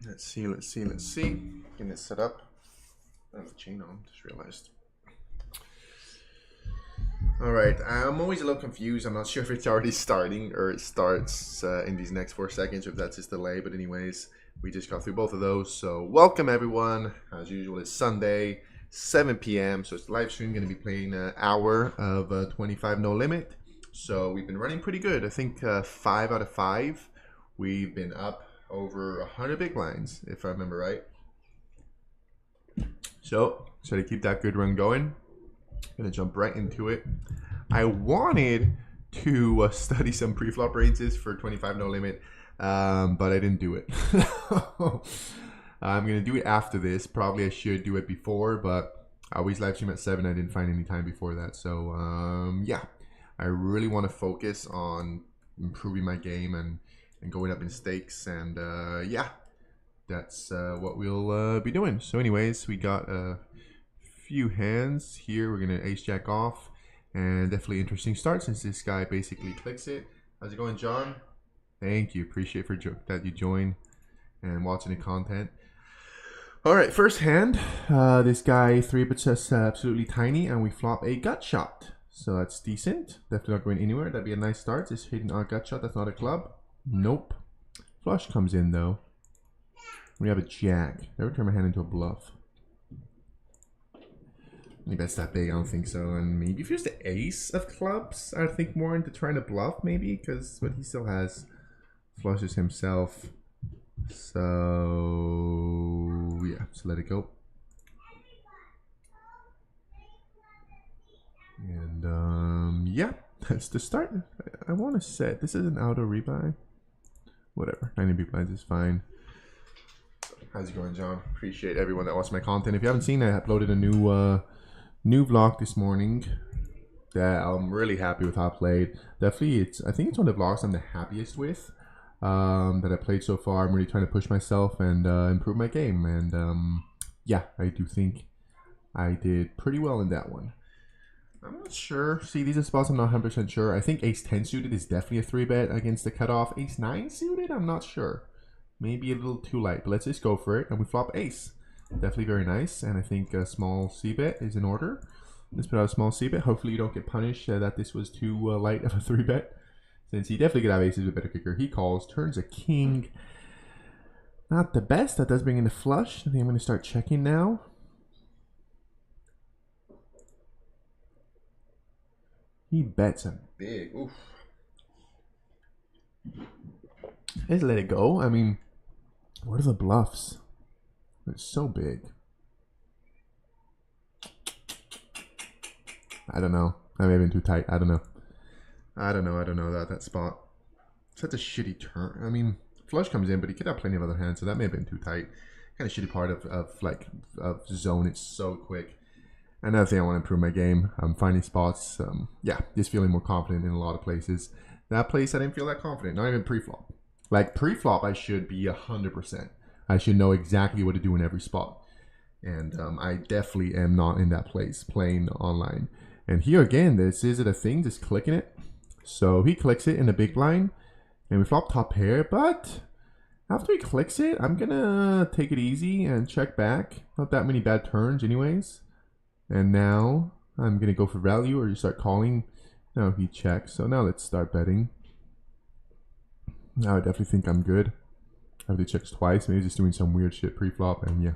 Let's see, let's see, let's see. Getting it set up. I have the chain on, just realized. Alright, I'm always a little confused. I'm not sure if it's already starting or it starts in these next 4 seconds, or if that's just delay. But anyways, we just got through both of those. So welcome everyone. As usual, it's Sunday, 7 p.m. So it's live stream. Going to be playing an hour of 25 no limit. So we've been running pretty good. I think 5 out of 5. We've been up over 100 big blinds, if I remember right. So try to keep that good run going. Gonna jump right into it. I wanted to study some pre-flop ranges for 25 no limit, but I didn't do it. I'm gonna do it after this. Probably I should do it before, but I always live stream at 7. I didn't find any time before that. So yeah, I really want to focus on improving my game and going up in stakes, and yeah, that's what we'll be doing. So anyways, we got a few hands here. We're gonna ace jack off, and definitely interesting start since this guy basically clicks it. How's it going, John? Thank you, appreciate that you join and watching the content. All right, first hand, this guy 3-bets us absolutely tiny, and we flop a gut shot, so that's decent. Definitely not going anywhere. That'd be a nice start. Just hitting our gut shot. That's not a club. Nope. Flush comes in though. We have a jack. Never turn my hand into a bluff. Maybe that's that big. I don't think so. And maybe if it was the ace of clubs, I'd think more into trying to bluff maybe, because but he still has flushes himself. So yeah, so let it go. And yeah, that's the start. I want to set. This is an auto rebuy. Whatever, 90 big blinds is fine. How's it going, John? Appreciate everyone that watched my content. If you haven't seen, I uploaded a new vlog this morning that I'm really happy with how I played. Definitely, I think it's one of the vlogs I'm the happiest with that I played so far. I'm really trying to push myself and improve my game, and yeah, I do think I did pretty well in that one. I'm not sure. See, these are spots I'm not 100% sure. I think ace-10 suited is definitely a 3-bet against the cutoff. Ace-9 suited, I'm not sure. Maybe a little too light, but let's just go for it. And we flop ace. Definitely very nice. And I think a small c-bet is in order. Let's put out a small c-bet. Hopefully you don't get punished that this was too light of a 3-bet. Since he definitely could have aces with better kicker. He calls, turns a king. Not the best. That does bring in the flush. I think I'm going to start checking now. He bets a big. Oof. Let's let it go. I mean, what are the bluffs? It's so big. I don't know. I may have been too tight. I don't know. I don't know that spot. Such a shitty turn. I mean, flush comes in, but he could have plenty of other hands, so that may have been too tight. Kind of shitty part of zone. It's so quick. Another thing I want to improve my game. I'm finding spots. Yeah, just feeling more confident in a lot of places. That place I didn't feel that confident. Not even pre-flop. Like pre-flop, I should be 100%. I should know exactly what to do in every spot. And I definitely am not in that place playing online. And here again, this is it a thing, just clicking it. So he clicks it in the big blind, and we flop top pair. But after he clicks it, I'm gonna take it easy and check back. Not that many bad turns, anyways. And now I'm gonna go for value, or you start calling. No, he checks. So now let's start betting. Now I definitely think I'm good. After he checks twice, maybe just doing some weird shit pre-flop, and yeah,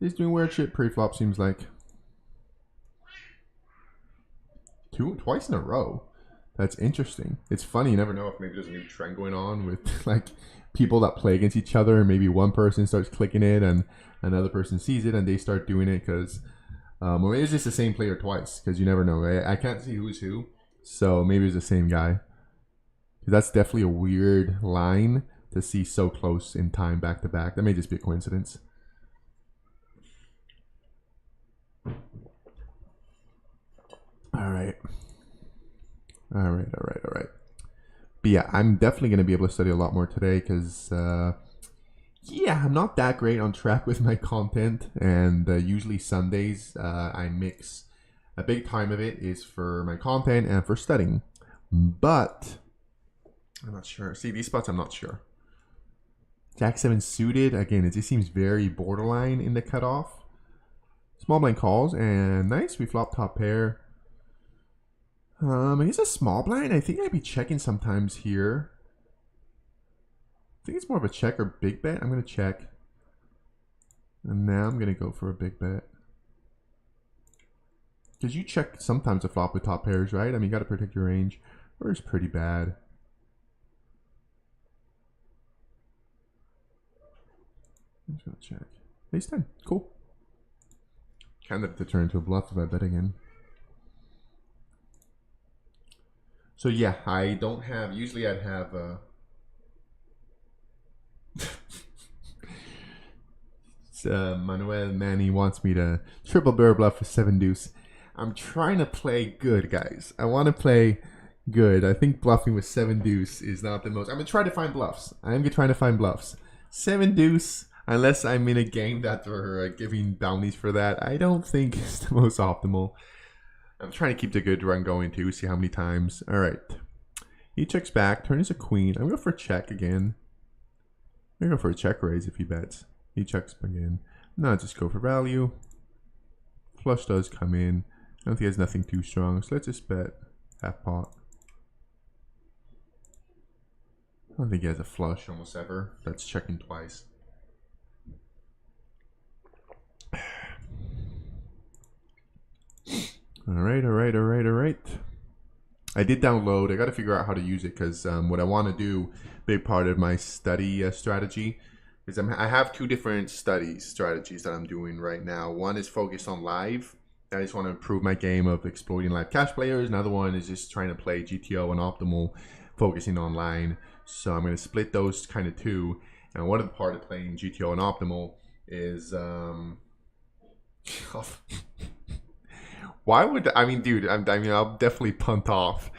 just doing weird shit pre-flop seems like. Twice in a row. That's interesting. It's funny, you never know if maybe there's a new trend going on with like people that play against each other, and maybe one person starts clicking it and another person sees it and they start doing it because or maybe it's just the same player twice, because you never know. I can't see who's who, so maybe it's the same guy. That's definitely a weird line to see so close in time back to back. That may just be a coincidence. All right. But yeah, I'm definitely going to be able to study a lot more today because, yeah, I'm not that great on track with my content. And usually Sundays, I mix a big time of it is for my content and for studying. But I'm not sure. See, these spots I'm not sure. Jack 7 suited. Again, it just seems very borderline in the cutoff. Small blind calls, and nice. We flop top pair. I guess a small blind. I think I'd be checking sometimes here. I think it's more of a check or big bet. I'm going to check. And now I'm going to go for a big bet. Because you check sometimes a flop with top pairs, right? I mean, you got to protect your range. Or it's pretty bad. I'm just going to check. Ace 10. Cool. Candidate to turn into a bluff if I bet again. So yeah, I don't have, usually I'd have Manuel Manny wants me to triple barrel bluff with 7 deuce. I'm trying to play good, guys. I want to play good. I think bluffing with 7 deuce is not the most. I'm going to try to find bluffs. I'm trying to find bluffs. 7 deuce, unless I'm in a game that we're giving bounties for that, I don't think it's the most optimal. I'm trying to keep the good run going too, see how many times. All right. He checks back, turn is a queen. I'm going to go for a check again. I'm going to go for a check raise if he bets. He checks again. No, just go for value. Flush does come in. I don't think he has nothing too strong, so let's just bet half pot. I don't think he has a flush almost ever. That's checking twice. All right. I did download. I got to figure out how to use it because what I want to do, big part of my study strategy, is I have 2 different strategies that I'm doing right now. One is focused on live. I just want to improve my game of exploiting live cash players. Another one is just trying to play GTO and optimal, focusing online. So I'm going to split those kind of 2. And one of the part of playing GTO and optimal is why would I mean, dude? I mean, I'll definitely punt off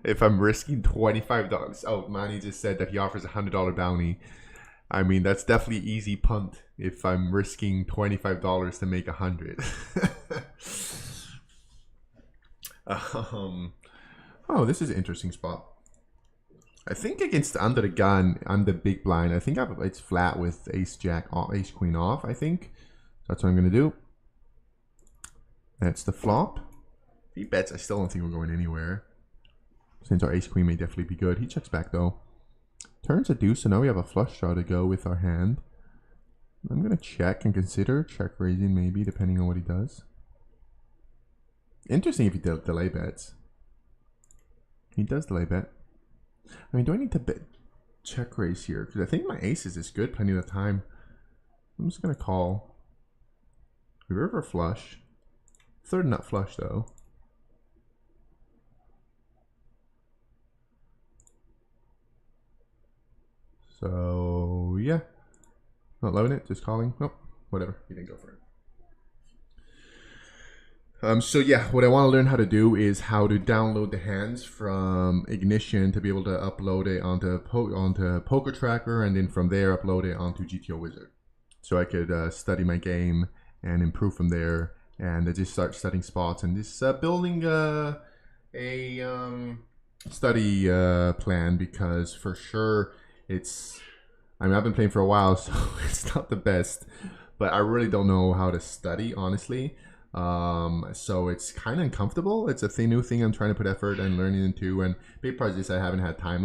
if I'm risking $25. Oh, Manny just said that he offers a $100 bounty. I mean, that's definitely easy punt if I'm risking $25 to make 100. Oh, this is an interesting spot. I think against under the gun, I'm the big blind. I think it's flat with ace jack, ace queen off. I think that's what I'm gonna do. That's the flop. If he bets, I still don't think we're going anywhere. Since our ace queen may definitely be good. He checks back though. Turns a deuce, so now we have a flush draw to go with our hand. I'm going to check and consider check raising maybe, depending on what he does. Interesting if he delay bets. He does delay bet. I mean, do I need to bet check raise here? Because I think my ace is good, plenty of time. I'm just going to call. River flush. Third nut flush though. So yeah, not loving it, just calling. Nope, whatever, he didn't go for it. So yeah, what I want to learn how to do is how to download the hands from Ignition to be able to upload it onto Poker Tracker, and then from there upload it onto GTO Wizard, so I could study my game and improve from there, and just start studying spots and just building a study plan, because for sure. I mean, I've been playing for a while, so it's not the best, but I really don't know how to study, honestly. So it's kind of uncomfortable. It's a new thing I'm trying to put effort and learning into, and big part is just I haven't had time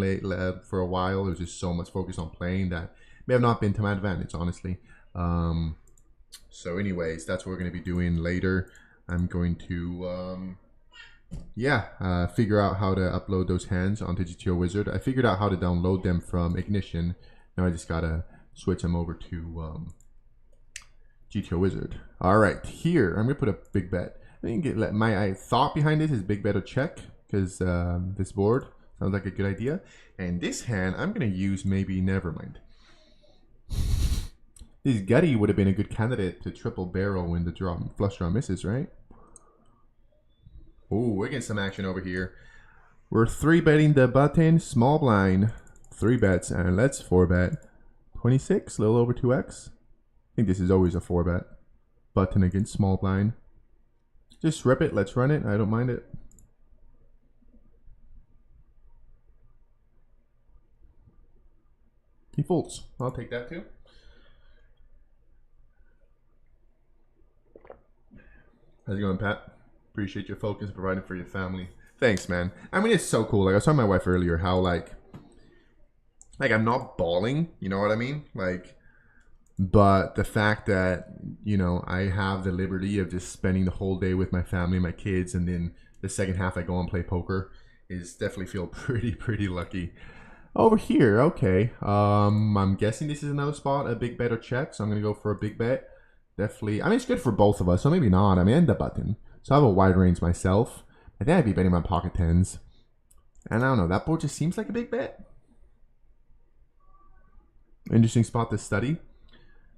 for a while. There's just so much focus on playing that may have not been to my advantage, honestly. So anyways, that's what we're going to be doing later. I'm going to figure out how to upload those hands onto GTO Wizard. I figured out how to download them from Ignition. Now I just gotta switch them over to GTO Wizard. All right, here I'm gonna put a big bet. I think my thought behind this is big bet or check, because this board sounds like a good idea. And this hand I'm gonna use maybe nevermind. This gutty would have been a good candidate to triple barrel when the flush draw misses, right? Oh, we're getting some action over here. We're 3-betting the button, small blind, 3 bets, and let's 4-bet. 26, a little over 2x. I think this is always a 4-bet. Button against small blind. Just rip it, let's run it, I don't mind it. He folds. I'll take that too. How's it going, Pat? Appreciate your focus providing for your family. Thanks, man. I mean, it's so cool. Like I was telling my wife earlier how like I'm not bawling, you know what I mean? Like, but the fact that, you know, I have the liberty of just spending the whole day with my family, my kids, and then the second half I go and play poker is definitely feel pretty lucky. Over here, okay. I'm guessing this is another spot, a big bet or check, so I'm gonna go for a big bet. Definitely. I mean, it's good for both of us, so maybe not. I mean, end the button. So I have a wide range myself. I think I'd be betting my pocket tens. And I don't know, that board just seems like a big bet. Interesting spot to study.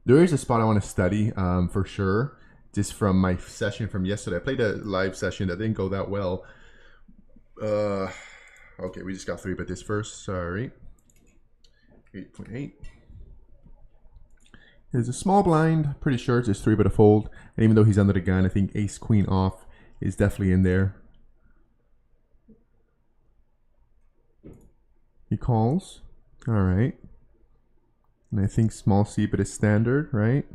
There is a spot I want to study for sure. Just from my session from yesterday. I played a live session that didn't go that well. Okay, we just got 3-bet this first. Sorry. 8.8. There's a small blind. Pretty sure it's just 3-bet a fold. And even though he's under the gun, I think ace queen off is definitely in there. He calls. All right. And I think small c-bet is standard, right?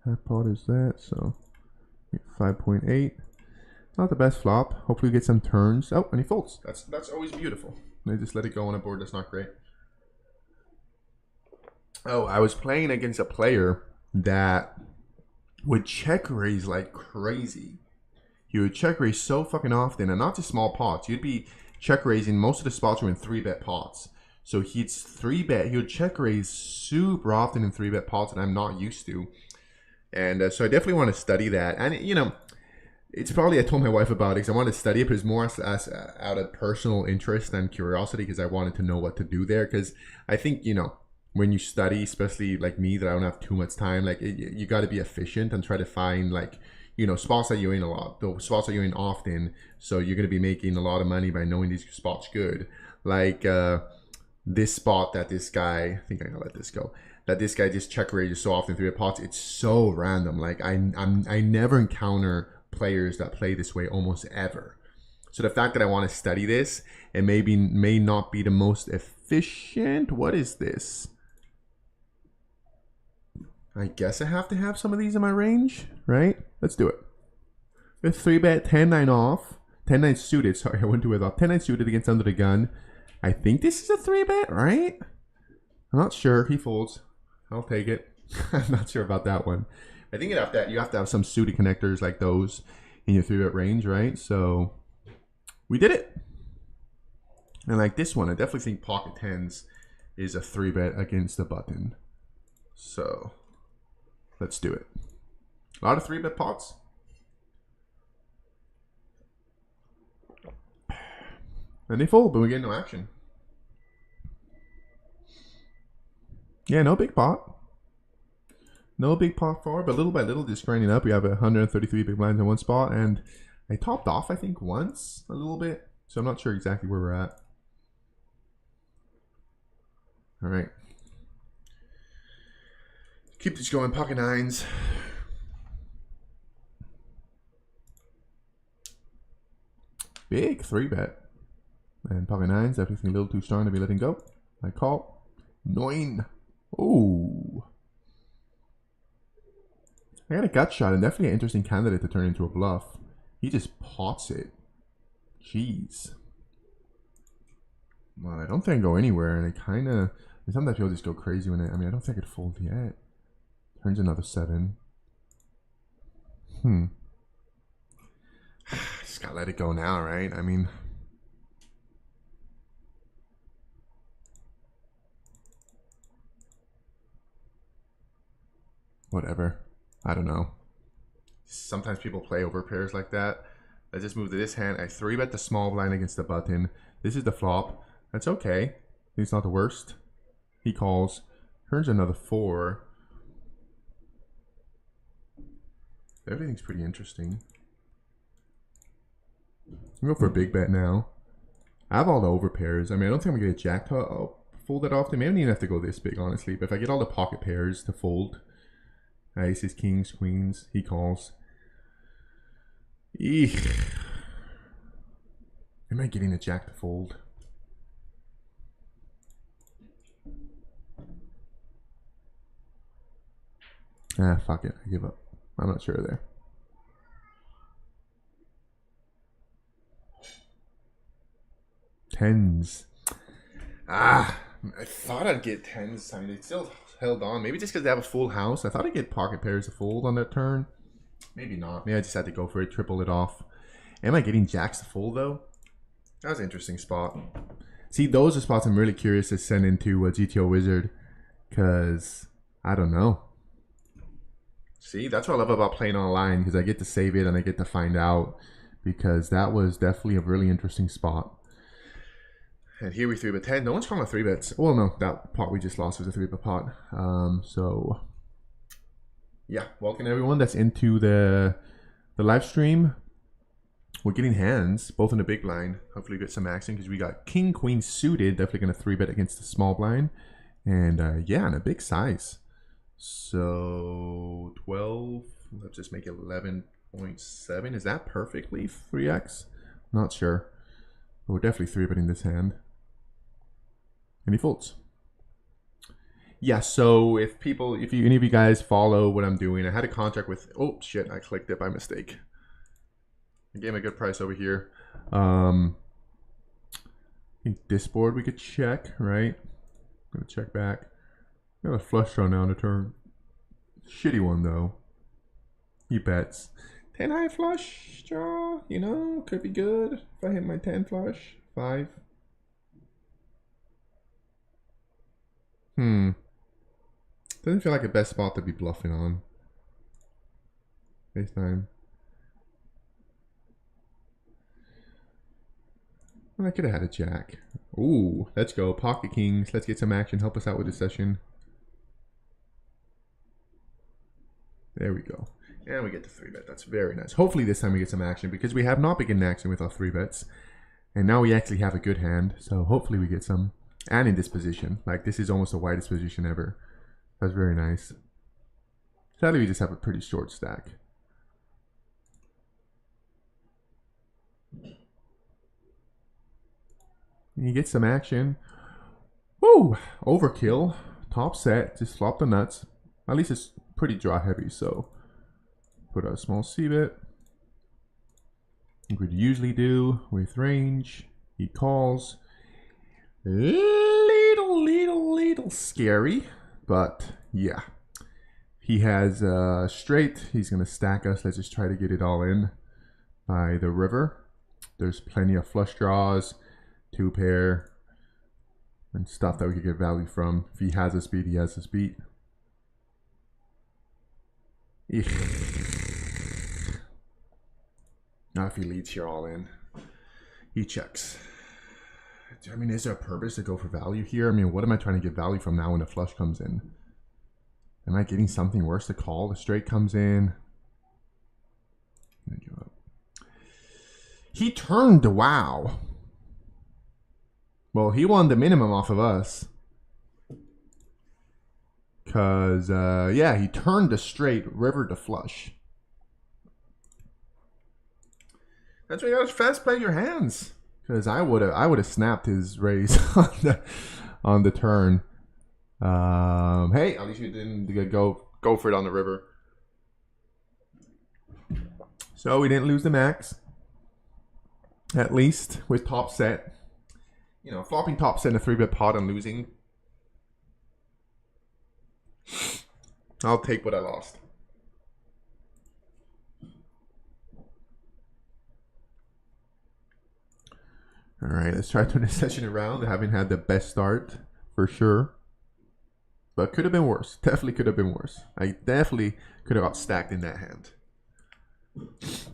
How pot is that? So 5.8. Not the best flop. Hopefully we get some turns. Oh, and he folds. That's always beautiful. They just let it go on a board that's not great. Oh, I was playing against a player that would check raise like crazy. He would check raise so fucking often, and not just small pots. You'd be check raising. Most of the spots were in 3-bet pots. So he'd 3-bet. He would check raise super often in 3-bet pots that I'm not used to. And so I definitely want to study that. And, you know, it's probably, I told my wife about it because I wanted to study it, but it's more as out of personal interest than curiosity because I wanted to know what to do there. Because I think, you know, when you study, especially like me, that I don't have too much time, like you got to be efficient and try to find like, you know, spots that you're in a lot, the spots that you're in often. So you're going to be making a lot of money by knowing these spots good. Like this spot that this guy, I think I'm going to let this go. That this guy just check raises so often through the pots. It's so random. Like I never encounter players that play this way almost ever. So the fact that I want to study this, it may not be the most efficient. What is this? I guess I have to have some of these in my range, right? Let's do it. With 3-bet, 10-9 off. 10-9 suited. Sorry, I went to it off. 10-9 suited against under the gun. I think this is a 3-bet, right? I'm not sure. He folds. I'll take it. I'm not sure about that one. I think you have to have some suited connectors like those in your 3-bet range, right? So we did it. And like this one, I definitely think pocket tens is a 3-bet against the button. So let's do it. A lot of 3-bet pots. And they fold, but we get no action. Yeah, no big pot. No big pot forward, but little by little just grinding up. We have 133 big blinds in one spot, and I topped off, I think, once a little bit. So I'm not sure exactly where we're at. All right. Keep this going, pocket nines. Big 3-bet. And pocket nines, everything a little too strong to be letting go. I call. 9. Oh. I got a gut shot and definitely an interesting candidate to turn into a bluff. He just pots it. Jeez. Well, I don't think I go anywhere, and I kind of... Sometimes people just go crazy when I mean, I don't think I could fold yet. Turns another 7. Just gotta let it go now, right? I mean... Whatever. I don't know. Sometimes people play over pairs like that. I just move to this hand. I 3-bet the small blind against the button. This is the flop. That's okay. It's not the worst. He calls. Turns another 4. Everything's pretty interesting. I'm going for a big bet now. I have all the over pairs. I mean, I don't think I'm going to get a jack to fold that often. Maybe I don't even have to go this big, honestly. But if I get all the pocket pairs to fold... Aces, kings, queens. He calls. Eek. Am I getting a jack to fold? Ah, fuck it. I give up. I'm not sure there. Tens. Ah, I thought I'd get tens. I mean, they still held on. Maybe just because they have a full house. I thought I'd get pocket pairs to fold on that turn. Maybe not. Maybe I just had to go for it, triple it off. Am I getting jacks to fold, though? That was an interesting spot. See, those are spots I'm really curious to send into a GTO Wizard. Because, I don't know. See, that's what I love about playing online. Because I get to save it and I get to find out. Because that was definitely a really interesting spot. And here we 3-bet 10. No one's calling a 3-bets. Well, no, that pot we just lost was a 3-bet pot. So, yeah. Welcome everyone that's into the live stream. We're getting hands, both in the big blind. Hopefully we get some action because we got king, queen suited. Definitely going to 3-bet against the small blind. And yeah, and a big size. So 12, let's just make it 11.7. Is that perfectly 3x? Not sure. But we're definitely 3-betting this hand. And he folds. Yeah, so if any of you guys follow what I'm doing, I had a contract with, oh shit, I clicked it by mistake. I gave him a good price over here. I think this board we could check, right? I'm gonna check back. Got a flush draw now on the turn. Shitty one though. He bets. 10 high flush draw, you know, could be good if I hit my 10 flush. 5. Doesn't feel like the best spot to be bluffing on. Face 9. Well, I could have had a jack. Ooh, let's go. Pocket kings. Let's get some action. Help us out with this session. There we go. And we get the 3-bet. That's very nice. Hopefully this time we get some action because we have not been getting action with our 3-bets. And now we actually have a good hand. So hopefully we get some. And in this position. Like this is almost the widest position ever. That's very nice. Sadly we just have a pretty short stack. You get some action. Woo! Overkill. Top set. Just flop the nuts. At least it's pretty draw heavy, so put a small c-bet. Like we'd usually do with range. He calls. Little scary, but yeah. He has straight. He's gonna stack us. Let's just try to get it all in by the river. There's plenty of flush draws, 2 pair, and stuff that we could get value from. If he has us beat, he has us beat. Now if he leads here all in, he checks. I mean, is there a purpose to go for value here? I mean, what am I trying to get value from now when the flush comes in? Am I getting something worse to call? The straight comes in. Give up. He turned, wow. Well, he won the minimum off of us. Because, yeah, he turned the straight, river to flush. That's why you gotta fast play your hands. Because I would have snapped his raise on the turn. Hey, at least you didn't go for it on the river. So we didn't lose the max. At least with top set. You know, flopping top set in a 3-bet pot and losing. I'll take what I lost. All right, let's try to turn this session around. I haven't had the best start for sure, but could have been worse. Definitely could have been worse. I definitely could have got stacked in that hand.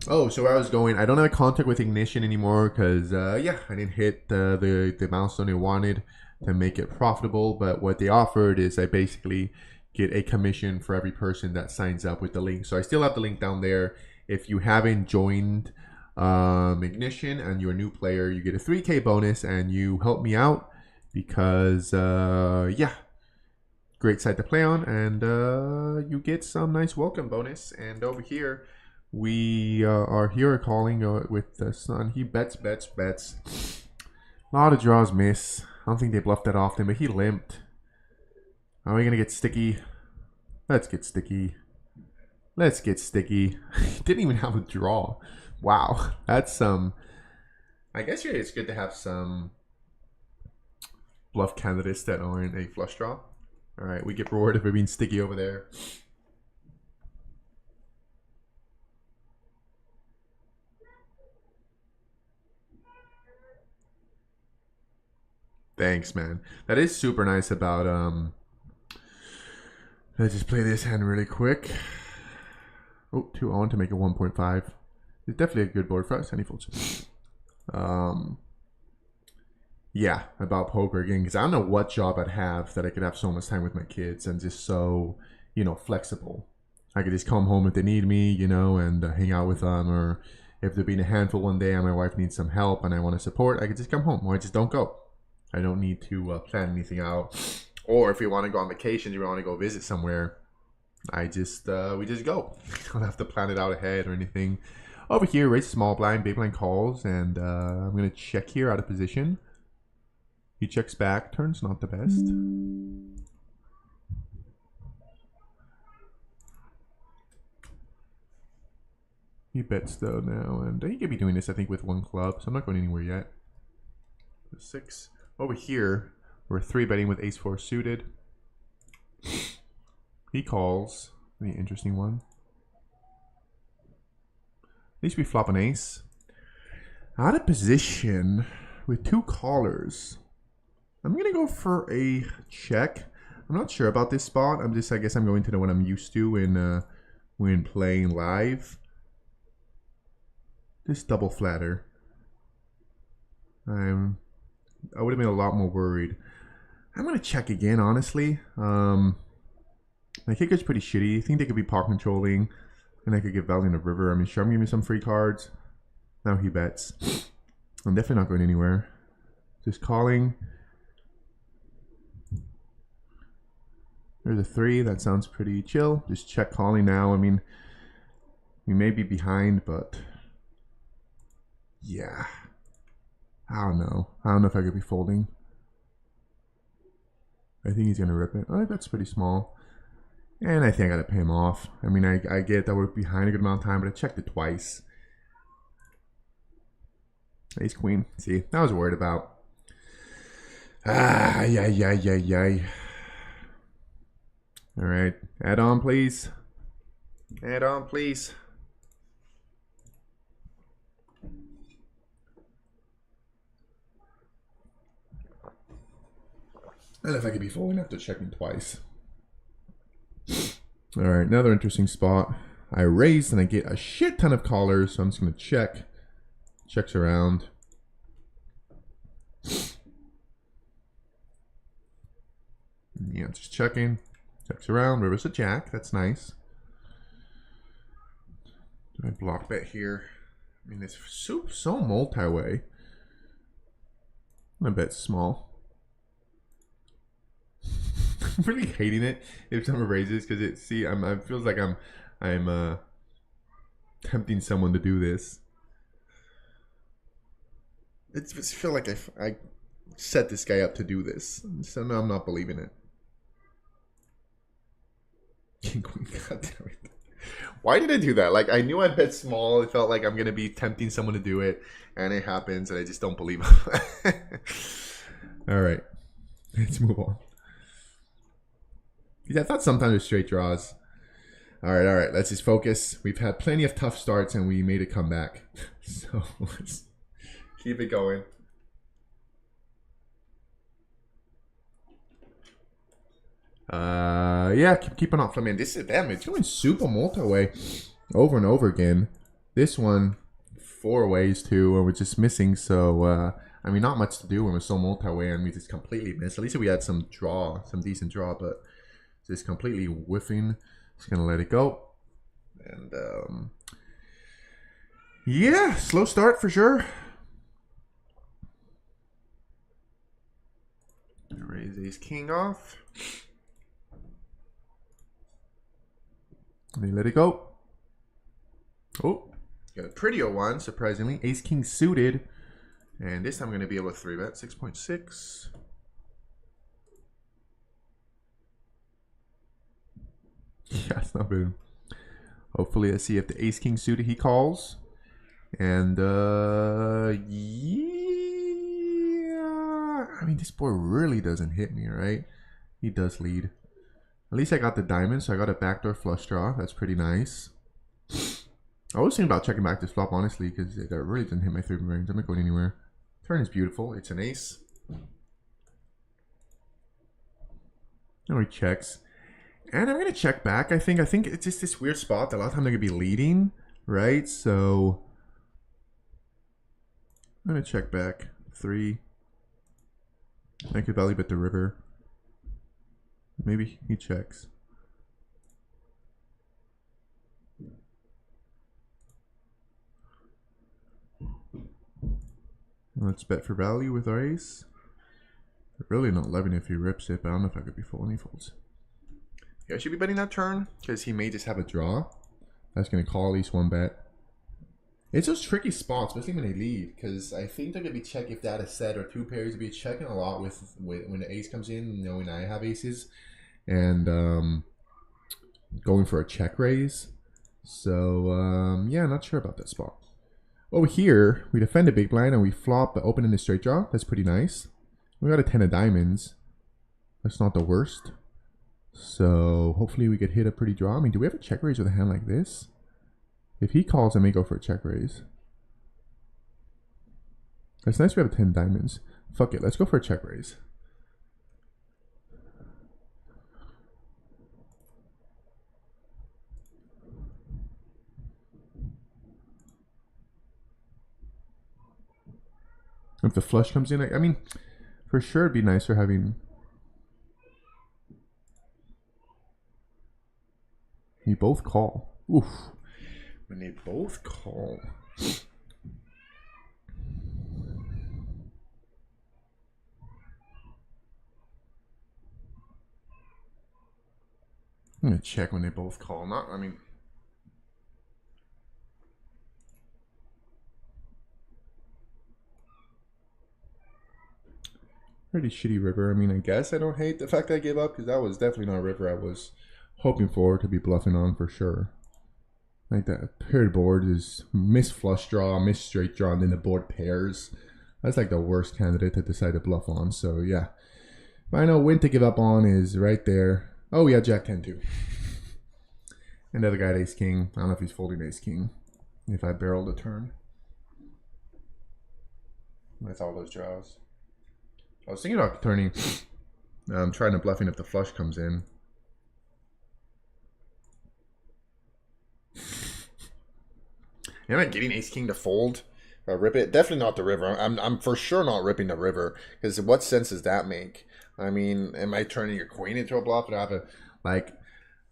Oh, so where I was going, I don't have a contact with Ignition anymore because, yeah, I didn't hit the milestone I wanted to make it profitable. But what they offered is I basically get a commission for every person that signs up with the link. So I still have the link down there. If you haven't joined Ignition and you're a new player, you get a 3K bonus and you help me out because, yeah, great site to play on. And you get some nice welcome bonus. And over here, we are here calling with the sun. He bets. A lot of draws miss. I don't think they bluffed that often, but he limped. Are we going to get sticky? Let's get sticky. Let's get sticky. Didn't even have a draw. Wow, that's some. I guess it's good to have some bluff candidates that aren't a flush draw. All right, we get rewarded for being sticky over there. Thanks, man. That is super nice about let's just play this hand really quick. Oh, 2 on to make it 1.5. It's definitely a good board for us. Any folds. Yeah, about poker again, because I don't know what job I'd have that I could have so much time with my kids and just so, you know, flexible. I could just come home if they need me, you know, and hang out with them, or if they're being a handful one day and my wife needs some help and I want to support, I could just come home, or I just don't go. I don't need to plan anything out. Or if we want to go on vacation, we want to go visit somewhere, I just we just go. I don't have to plan it out ahead or anything. Over here, raise small blind, big blind calls, and I'm gonna check here out of position. He checks back, turns not the best. He bets though now, and he could be doing this, I think, with 1 club, so I'm not going anywhere yet. 6. Over here, we're 3-betting with ace-4 suited. He calls. The interesting one. At least we flop an ace. Out of position with 2 callers. I'm gonna go for a check. I'm not sure about this spot. I guess I'm going to the one I'm used to when playing live. This double flatter. I would have been a lot more worried. I'm gonna check again, honestly. My kicker's pretty shitty. I think they could be pot controlling, and I could give value in the river. I mean, sure, I'm giving me some free cards. Now he bets. I'm definitely not going anywhere. Just calling. There's a 3. That sounds pretty chill. Just check calling now. I mean, we may be behind, but yeah. I don't know. I don't know if I could be folding. I think he's gonna rip it. Oh, that's pretty small. And I think I gotta pay him off. I mean, I get that we're behind a good amount of time, but I checked it twice. Ace queen. See, that I was worried about. Ah, yeah. All right, add on, please. Add on, please. And if I could be folding after checking twice. All right, another interesting spot. I raise and I get a shit ton of callers, so I'm just gonna check. Checks around. Yeah, just checking. Checks around. River's a jack. That's nice. Do I block bet here? I mean, it's so multi-way. I'm gonna bet small. I'm really hating it if someone raises because it feels like I'm tempting someone to do this. It's feel like I set this guy up to do this, so no, I'm not believing it. King queen, god damn it! Why did I do that? Like, I knew I'd bet small. It felt like I'm gonna be tempting someone to do it, and it happens, and I just don't believe it. All right, let's move on. I thought sometimes it's straight draws. All right. Let's just focus. We've had plenty of tough starts, and we made a comeback. So let's keep it going. Yeah, keep on off. I mean, this is damn. It's going super multi-way over and over again. This one 4 ways too, and we're just missing. So I mean, not much to do when we're so multi-way, and we just completely miss. At least we had some decent draw, but just completely whiffing. Just gonna let it go. And yeah, slow start for sure. Raise ace king off. And they let it go. Oh, got a prettier one, surprisingly. Ace king suited. And this time I'm going to be able to 3-bet 6.6. Yeah, it's not bad. Hopefully, let's see if the ace king suited he calls. And yeah, I mean, this board really doesn't hit me, right? He does lead. At least I got the diamond, so I got a backdoor flush draw. That's pretty nice. I was thinking about checking back this flop, honestly, because it really didn't hit my 3 range. I'm not going anywhere. Turn is beautiful. It's an ace. Now he checks. And I'm going to check back. I think it's just this weird spot that a lot of times they're going to be leading, right? So I'm going to check back. 3. I could value bet the river. Maybe he checks. Let's bet for value with our ace. Really not loving if he rips it, but I don't know if I could be folding. He folds. Yeah, I should be betting that turn because he may just have a draw. That's going to call at least one bet. It's those tricky spots, especially when they lead, because I think they're going to be checking if they had a set or 2 pairs. They'll be checking a lot with when the ace comes in, knowing I have aces, and going for a check raise. So yeah, not sure about that spot. Over here, we defend a big blind and we flop but open in the straight draw. That's pretty nice. We got a 10 of diamonds. That's not the worst. So hopefully we could hit a pretty draw. I mean, do we have a check raise with a hand like this? If he calls, I may go for a check raise. That's nice we have 10 diamonds. Fuck it, let's go for a check raise. If the flush comes in, I mean, for sure it'd be nicer having... You both call. Oof. When they both call. I'm gonna check when they both call. Not, I mean... Pretty shitty river. I mean, I guess I don't hate the fact that I gave up, because that was definitely not a river I was hoping for to be bluffing on for sure. Like that paired board is miss flush draw, miss straight draw, and then the board pairs. That's like the worst candidate to decide to bluff on. So yeah, but I know when to give up on is right there. Oh yeah, Jack 10 too. And the other guy had ace king. I don't know if he's folding ace king. If I barrel the turn with all those draws. I was thinking about turning. I'm trying to bluffing if the flush comes in. Am I getting ace king to fold? Rip it? Definitely not the river. I'm for sure not ripping the river, because what sense does that make? I mean, am I turning your queen into a bluff? And I have a like.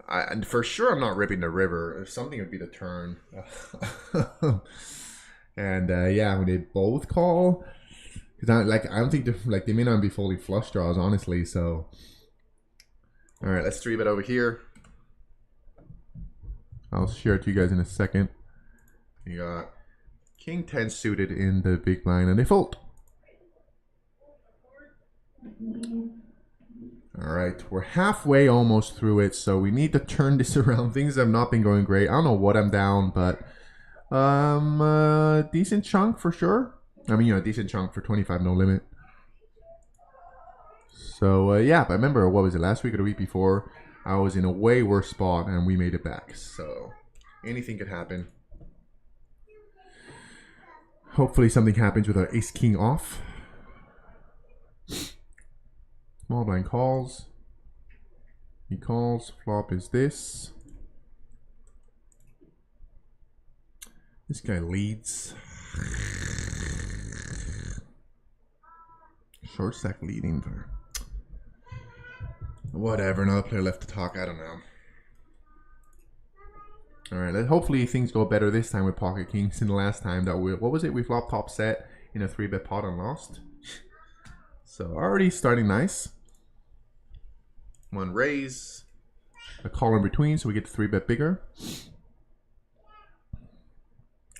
And for sure, I'm not ripping the river. If something would be the turn. And yeah, when they both call. Because I don't think they may not be folding flush draws, honestly. So, all right, let's 3-bet over here. I'll share it to you guys in a second. You got king 10 suited in the big blind, and they fold. All right, we're halfway almost through it, so we need to turn this around. Things have not been going great. I don't know what I'm down, but decent chunk for sure. I mean, a decent chunk for 25 no limit. So, yeah, but I remember, what was it, last week or the week before? I was in a way worse spot, and we made it back. So, anything could happen. Hopefully something happens with our ace king off. Small blind calls. He calls. Flop is this. This guy leads. Short stack leading for whatever. Another player left to talk. I don't know. All right. Hopefully things go better this time with pocket kings than the last time that what was it? We flopped top set in a 3-bet pot and lost. So already starting nice. One raise, a call in between, so we get to 3-bet bigger.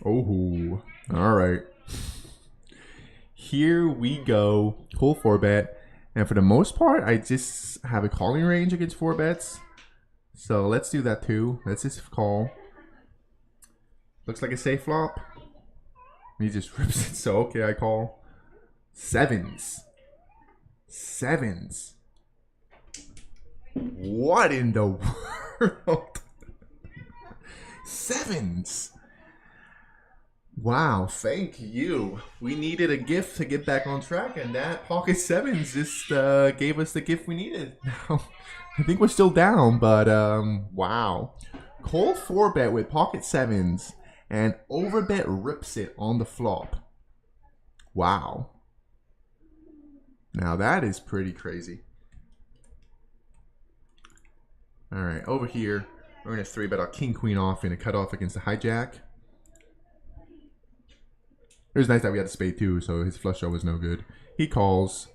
Oh, all right. Here we go. Full 4-bet. And for the most part, I just have a calling range against 4 bets. So let's do that too. Let's just call. Looks like a safe flop. He just rips it. So okay, I call. Sevens. Sevens. What in the world? Sevens. Wow, thank you. We needed a gift to get back on track, and that pocket sevens just gave us the gift we needed. Now, I think we're still down, but wow. Cold 4-bet with pocket sevens, and overbet rips it on the flop. Wow. Now that is pretty crazy. All right, over here, we're going to 3-bet our king queen off in a cutoff against the hijack. It was nice that we had a spade too, so his flush draw was no good. He calls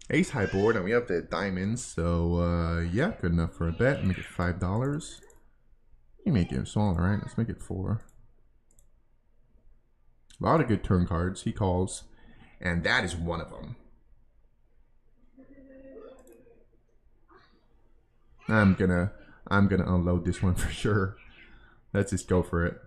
ace high board, and we have the diamonds, so yeah, good enough for a bet. Make it $5. You make it smaller, right? Let's make it 4. A lot of good turn cards. He calls, and that is one of them. I'm gonna unload this one for sure. Let's just go for it.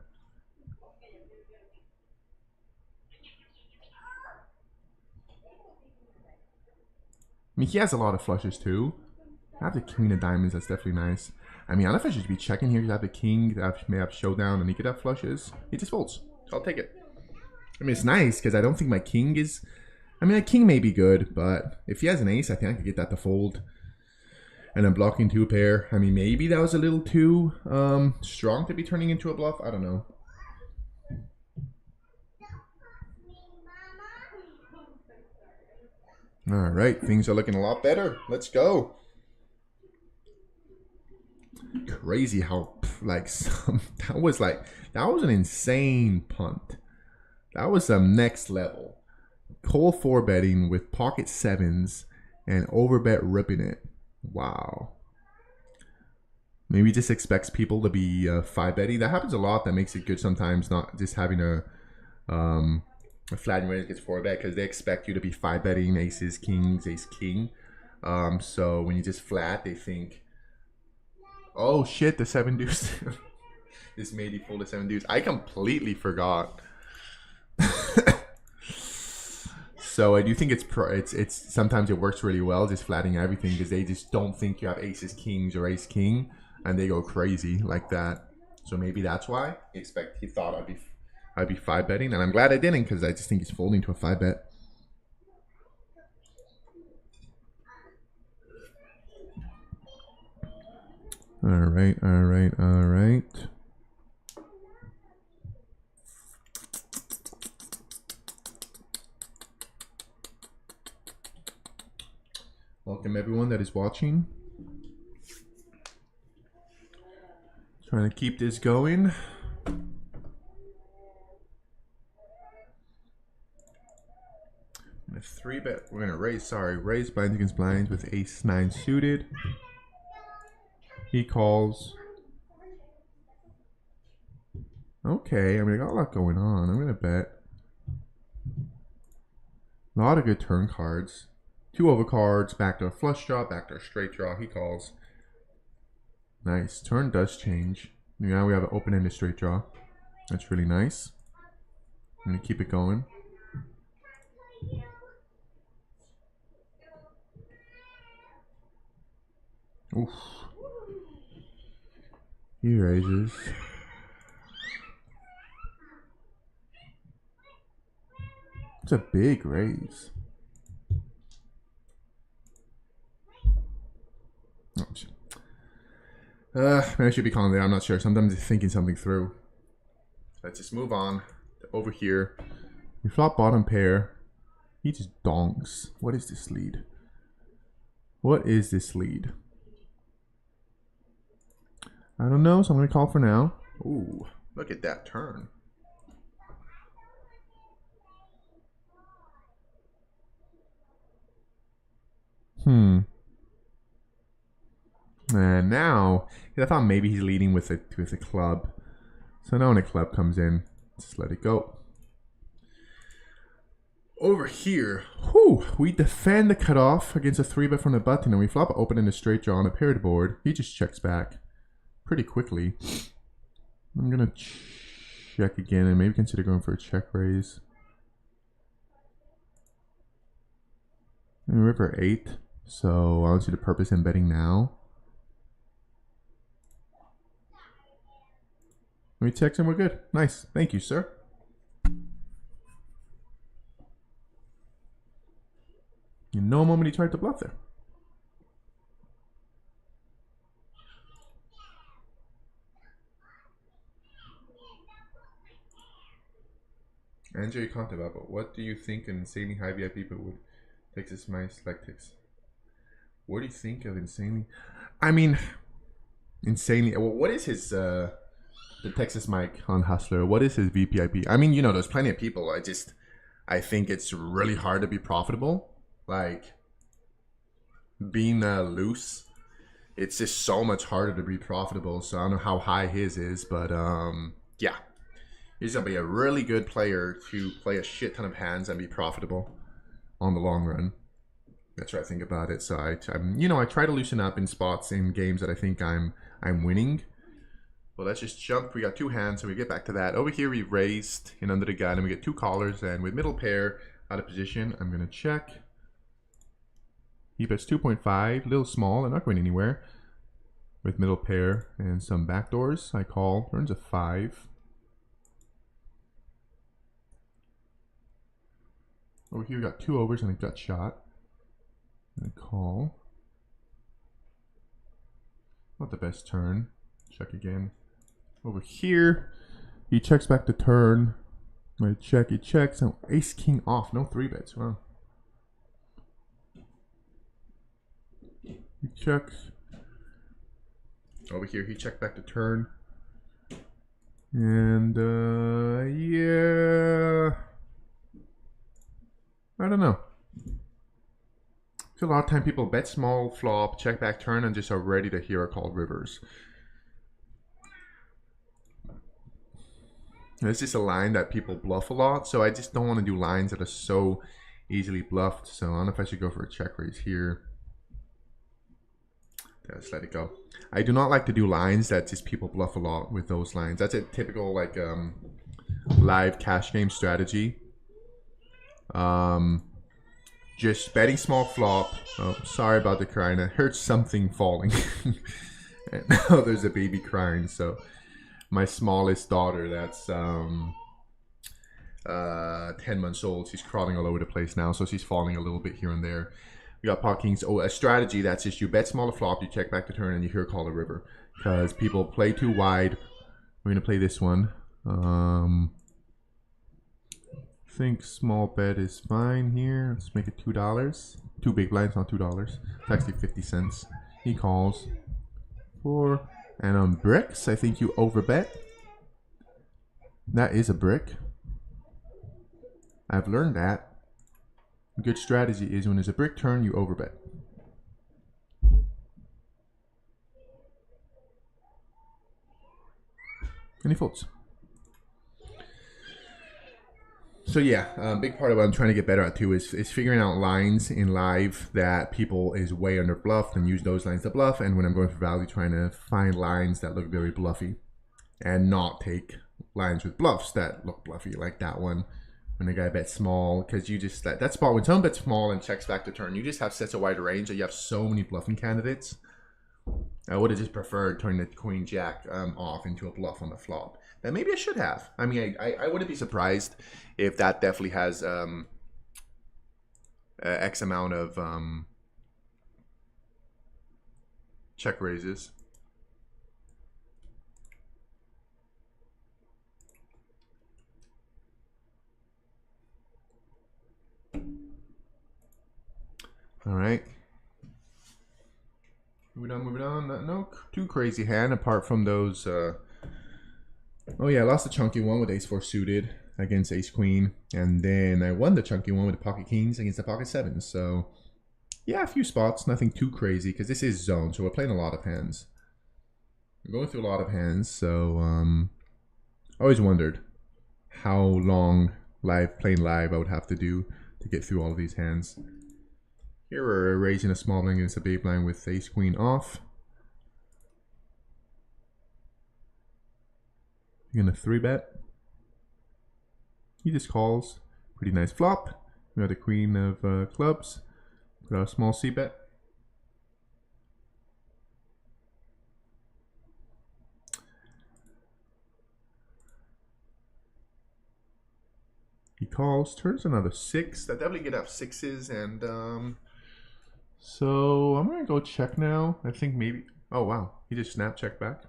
I mean, he has a lot of flushes too. I have the king of diamonds. That's definitely nice. I mean, I don't know if I should be checking here. You have the king that may have showdown, and he could have flushes. He just folds. I'll take it. I mean, it's nice because I don't think my king is. I mean, a king may be good, but if he has an ace, I think I could get that to fold. And I'm blocking 2 pair. I mean, maybe that was a little too strong to be turning into a bluff. I don't know. All right, things are looking a lot better. Let's go. Crazy how that was an insane punt. That was some next level. Cold 4-betting with pocket sevens and overbet ripping it. Wow. Maybe just expects people to be 5-betting. That happens a lot. That makes it good sometimes. Not just having a flat range gets 4-bet because they expect you to be 5-betting aces, kings, ace, king. So when you just flat, they think, oh shit, the 7 deuce. This made you fold the 7 deuce. I completely forgot. So I do think it's sometimes it works really well just flatting everything because they just don't think you have aces, kings, or ace, king, and they go crazy like that. So maybe that's why he thought I'd be 5-betting, and I'm glad I didn't because I just think he's folding to a 5-bet. All right, all right, all right. Welcome everyone that is watching. Trying to keep this going. A 3-bet. We're gonna raise blinds against blinds with ace 9 suited. He calls. Okay, I mean, I got a lot going on. I'm gonna bet. A lot of good turn cards. 2 overcards, backdoor flush draw, backdoor straight draw. He calls. Nice. Turn does change. Now we have an open-ended straight draw. That's really nice. I'm gonna keep it going. Oof. He raises. It's a big raise. Oh, shit. Maybe I should be calling there. I'm not sure. Sometimes thinking something through. Let's just move on to over here. We flop bottom pair. He just donks. What is this lead? What is this lead? I don't know, so I'm going to call for now. Ooh, look at that turn. And now, I thought maybe he's leading with a club. So now when a club comes in, just let it go. Over here, we defend the cutoff against a 3-bet from the button, and we flop open in a straight draw on a paired board. He just checks back pretty quickly. I'm gonna check again and maybe consider going for a check raise. And river 8, so I don't see the purpose in betting now. Let me text and we're good. Nice. Thank you, sir. You know, moment he tried to bluff there. Andrew, you can't about, but what do you think an insanely high VIP people would Texas my select ticks? What do you think of insanely? I mean, insanely. Well, what is his the Texas Mike on Hustler? What is his VPIP? I mean, you know, there's plenty of people. I think it's really hard to be profitable. Like being loose, it's just so much harder to be profitable. So I don't know how high his is, but yeah, he's gonna be a really good player to play a shit ton of hands and be profitable on the long run. That's what I think about it. So I'm, you know, I try to loosen up in spots in games that I think I'm winning. Well, let's just jump. We got 2 hands, so we get back to that. Over here, we raised in under the gun, and we get 2 callers. And with middle pair out of position, I'm gonna check. He bets 2.5, a little small, and not going anywhere. With middle pair and some backdoors, I call. Turns a 5. Over here, we got 2 overs and a gut shot. And a call. Not the best turn. Check again. Over here, he checks back the turn. I check, he checks. And ace king off. No 3-bets. Wow. He checks. Over here, he checked back the turn. And yeah, I don't know. So a lot of time people bet small flop, check back turn, and just are ready to hear a call rivers. This is a line that people bluff a lot, so I just don't want to do lines that are so easily bluffed. So I don't know if I should go for a check raise here. Let's let it go. I do not like to do lines that just people bluff a lot with those lines. That's a typical like live cash game strategy. Just betting small flop. Oh, sorry about the crying. I heard something falling. And now there's a baby crying. So my smallest daughter, that's 10 months old. She's crawling all over the place now, so she's falling a little bit here and there. We got pot kings. Oh, a strategy that's just you bet smaller flop, you check back the turn, and you hear call the river. Because people play too wide. We're gonna play this one. I think small bet is fine here. Let's make it $2. 2 big blinds, not $2. It's actually 50 cents. He calls 4. And on bricks, I think you overbet. That is a brick. I've learned that. A good strategy is when there's a brick turn, you overbet. And he folds. So yeah, big part of what I'm trying to get better at too is figuring out lines in live that people is way under bluffed and use those lines to bluff. And when I'm going for value, trying to find lines that look very bluffy and not take lines with bluffs that look bluffy, like that one when the guy bets small. Because you just, that spot when someone bets small and checks back the turn, you just have such a wide range that you have so many bluffing candidates. I would have just preferred turning the queen jack off into a bluff on the flop. That maybe I should have. I mean, I wouldn't be surprised if that definitely has X amount of check raises. All right. Moving on. No too crazy hand apart from those. Oh yeah, I lost the chunky one with ace 4 suited against ace queen, and then I won the chunky one with the pocket kings against the pocket 7s. So yeah, a few spots, nothing too crazy because this is zone, so we're playing a lot of hands. We're going through a lot of hands, so I always wondered how long playing live I would have to do to get through all of these hands. Here we're raising a small blind against a big blind with ace queen off. You're gonna 3-bet. He just calls. Pretty nice flop. We got the queen of clubs. Put out a small c-bet. He calls, turns another 6. That definitely get up 6s, and so I'm gonna go check now. I think maybe. Oh wow, he just snap check back.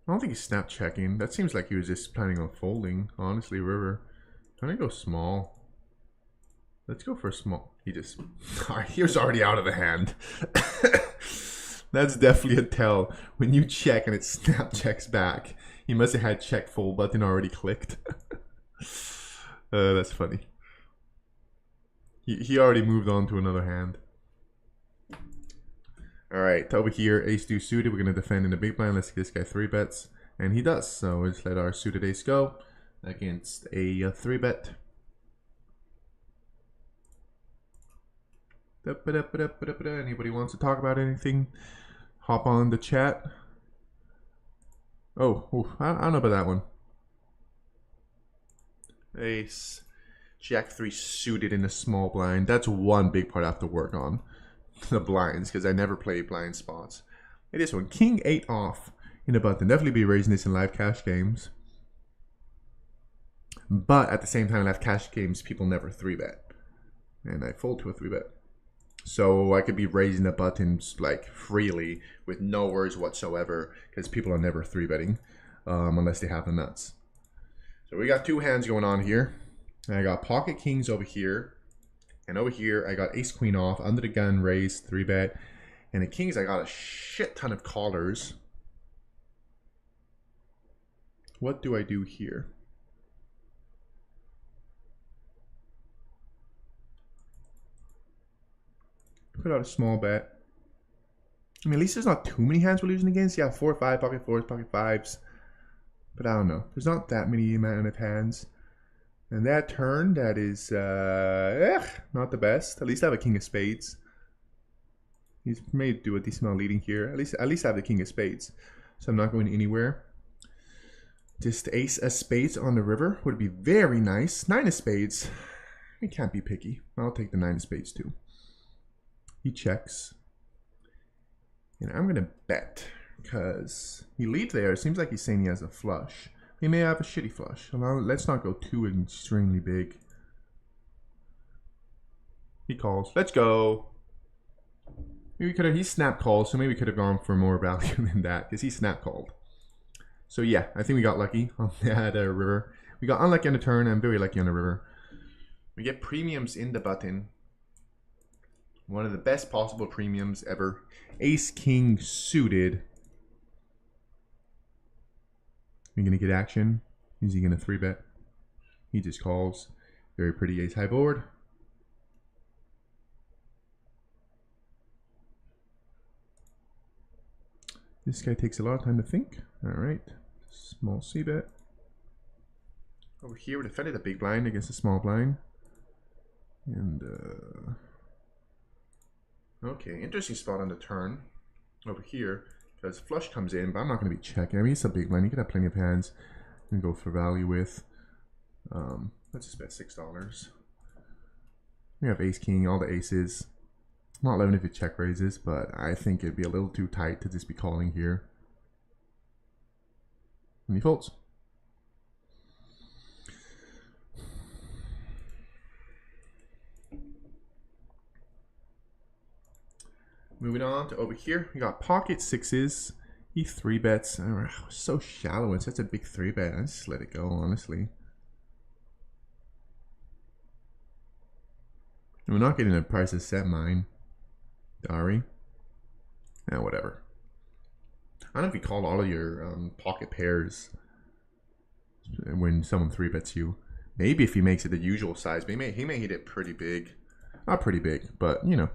I don't think he's snap checking. That seems like he was just planning on folding. Honestly, river. I'm gonna go small. Let's go for a small. He just. Alright, he was already out of the hand. That's definitely a tell. When you check and it snap checks back, he must have had check fold button already clicked. That's funny. He already moved on to another hand. Alright, over here, ace deuce suited. We're going to defend in the big blind. Let's get this guy 3 bets. And he does. So we'll just let our suited ace go against a 3 bet. Anybody wants to talk about anything? Hop on the chat. Oh, I don't know about that one. Ace, Jack 3 suited in a small blind. That's one big part I have to work on. The blinds, because I never play blind spots. Hey, this one, King 8 off in a button. Definitely be raising this in live cash games. But at the same time, live cash games, people never 3-bet. And I fold to a 3-bet. So I could be raising the buttons like freely with no worries whatsoever because people are never 3-betting unless they have the nuts. So we got 2 hands going on here. And I got pocket kings over here. And over here I got ace queen off, under the gun, raise, 3-bet. And the kings I got a shit ton of callers. What do I do here? Put out a small bet. I mean, at least there's not too many hands we're losing against. Yeah, 4 or 5, pocket 4s, pocket 5s. But I don't know. There's not that many amount of hands. And that turn, that is not the best. At least I have a king of spades. He's may do a decent amount of leading here. At least I have the king of spades. So I'm not going anywhere. Just ace of spades on the river would be very nice. 9 of spades. We can't be picky. I'll take the 9 of spades too. He checks. And I'm going to bet. Because he leads there. It seems like he's saying he has a flush. He may have a shitty flush. Let's not go too extremely big. He calls. Let's go. Maybe we could have. He snap called, so maybe we could have gone for more value than that. Because he snap called. So yeah, I think we got lucky on that river. We got unlucky on the turn. I'm very lucky on the river. We get premiums in the button. One of the best possible premiums ever. Ace King suited. You're going to get action. Is he going to 3-bet? He just calls. Very pretty ace high board. This guy takes a lot of time to think. Alright. Small c-bet. Over here we defended a big blind against a small blind. And okay, interesting spot on the turn over here because flush comes in, but I'm not going to be checking. I mean, it's a big blind. You could have plenty of hands and go for value with. Let's just bet $6. We have ace king, all the aces. Not loving if it check raises, but I think it'd be a little too tight to just be calling here. And he folds. Moving on to over here, we got pocket 6s. He 3-bets. Oh, so shallow. It's such a big 3-bet. I just let it go, honestly. And we're not getting a price of set mine. Dari. Yeah, whatever. I don't know if you call all of your pocket pairs when someone 3-bets you. Maybe if he makes it the usual size, but he may hit it pretty big. Not pretty big, but you know.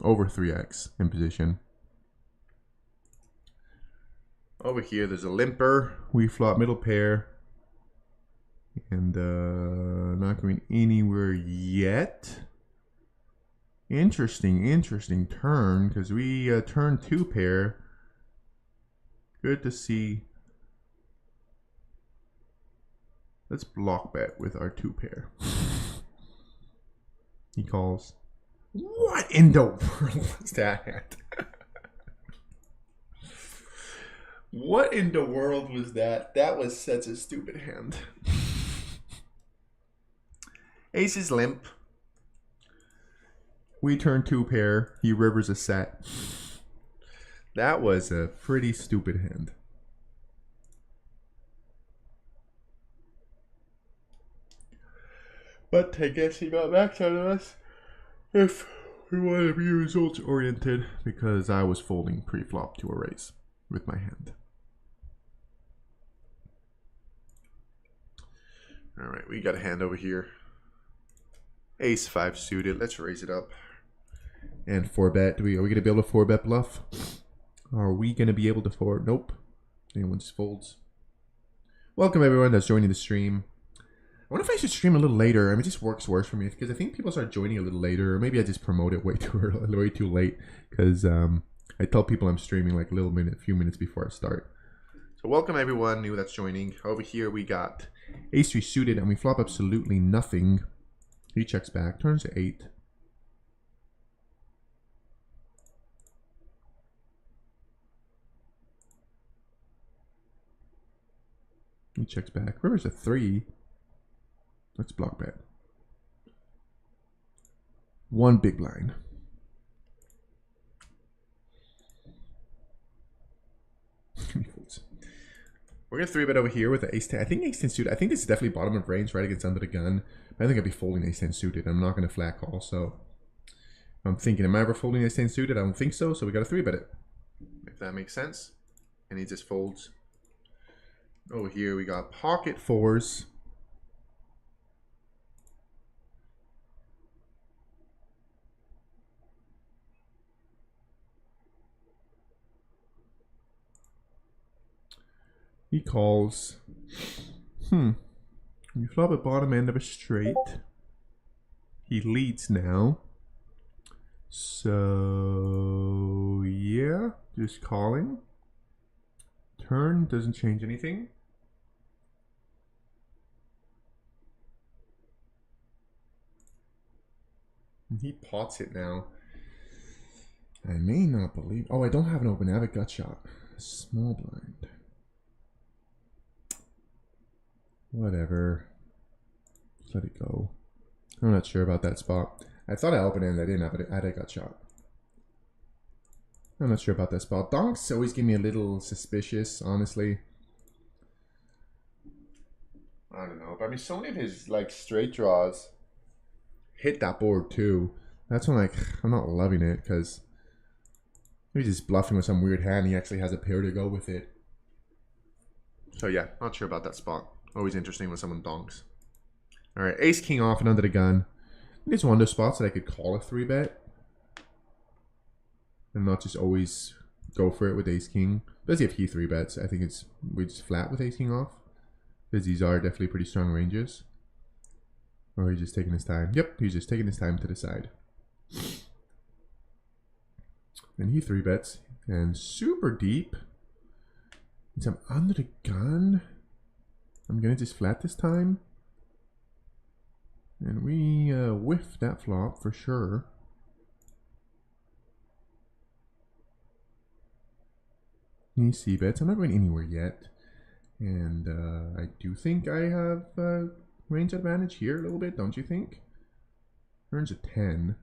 Over 3x in position. Over here, there's a limper. We flop middle pair. And not going anywhere yet. Interesting turn. Because we turn 2 pair. Good to see. Let's block bet with our 2 pair. He calls. What in the world was that? What in the world was that? That was such a stupid hand. Ace is limp. We turn 2 pair. He rivers a set. That was a pretty stupid hand. But I guess he got back out of us if we want to be results oriented, because I was folding pre-flop to a raise with my hand. All right, we got a hand over here. Ace 5 suited. Let's raise it up. And 4-bet. Are we going to be able to 4-bet bluff? Are we going to be able to 4? Nope. Anyone just folds. Welcome everyone that's joining the stream. I wonder if I should stream a little later. I mean, it just works worse for me because I think people start joining a little later. Or maybe I just promote it way too early, way too late. Because I tell people I'm streaming like a few minutes before I start. So welcome everyone new that's joining. Over here we got Ace 3 suited and we flop absolutely nothing. He checks back, turns to 8. He checks back. River's a 3. Let's block bet. 1 big blind. We're gonna 3-bet over here with the ace 10. I think ace 10 suited. I think this is definitely bottom of range, right against under the gun. But I think I'd be folding ace 10 suited. I'm not gonna flat call, so I'm thinking, am I ever folding ace 10 suited? I don't think so. So we gotta 3-bet it, if that makes sense. And he just folds. Over here we got pocket 4s. He calls. You flop a bottom end of a straight. He leads now. So yeah, just calling. Turn doesn't change anything. And he pots it now. I may not believe. Oh, I don't have an open. I have a gut shot. Small blind. Whatever. Just let it go. I'm not sure about that spot. I thought I opened it and I didn't have it. I had a gut shot. I'm not sure about that spot. Donks always give me a little suspicious, honestly. I don't know. But I mean, so many of his like straight draws hit that board too. That's when like I'm not loving it because maybe he's just bluffing with some weird hand. He actually has a pair to go with it. So yeah, not sure about that spot. Always interesting when someone donks. All right, ace king off and under the gun. It's one of those spots that I could call a 3-bet and not just always go for it with ace king. Especially if he 3-bets, I think we just flat with ace king off because these are definitely pretty strong ranges. Or he's just taking his time. Yep, he's just taking his time to decide. And he 3-bets and super deep. And some under the gun. I'm gonna just flat this time. And we whiff that flop for sure. He c-bets. I'm not going anywhere yet. And I do think I have range advantage here a little bit, don't you think? Earns a 10.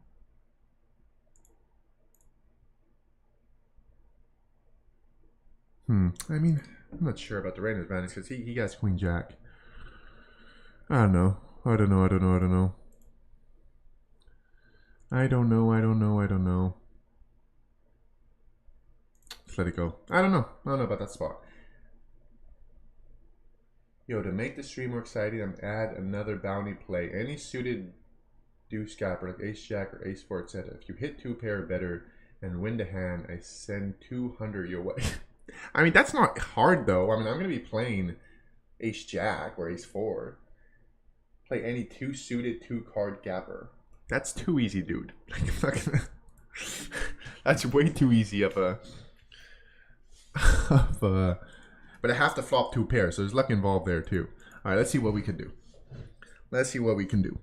I mean, I'm not sure about the range advantage because he has queen jack. I don't know. I don't know. Let's let it go. I don't know about that spot. Yo, to make the stream more exciting, I'm add another bounty play. Any suited deuce gapper like ace jack or ace 4, etc. If you hit 2 pair or better and win the hand, I send 200 your way. I mean, that's not hard though. I mean, I'm gonna be playing ace jack or ace 4. Play any 2 suited 2 card gapper. That's too easy, dude. That's way too easy of a. But I have to flop 2 pairs, so there's luck involved there too. All right, let's see what we can do. Let's see what we can do.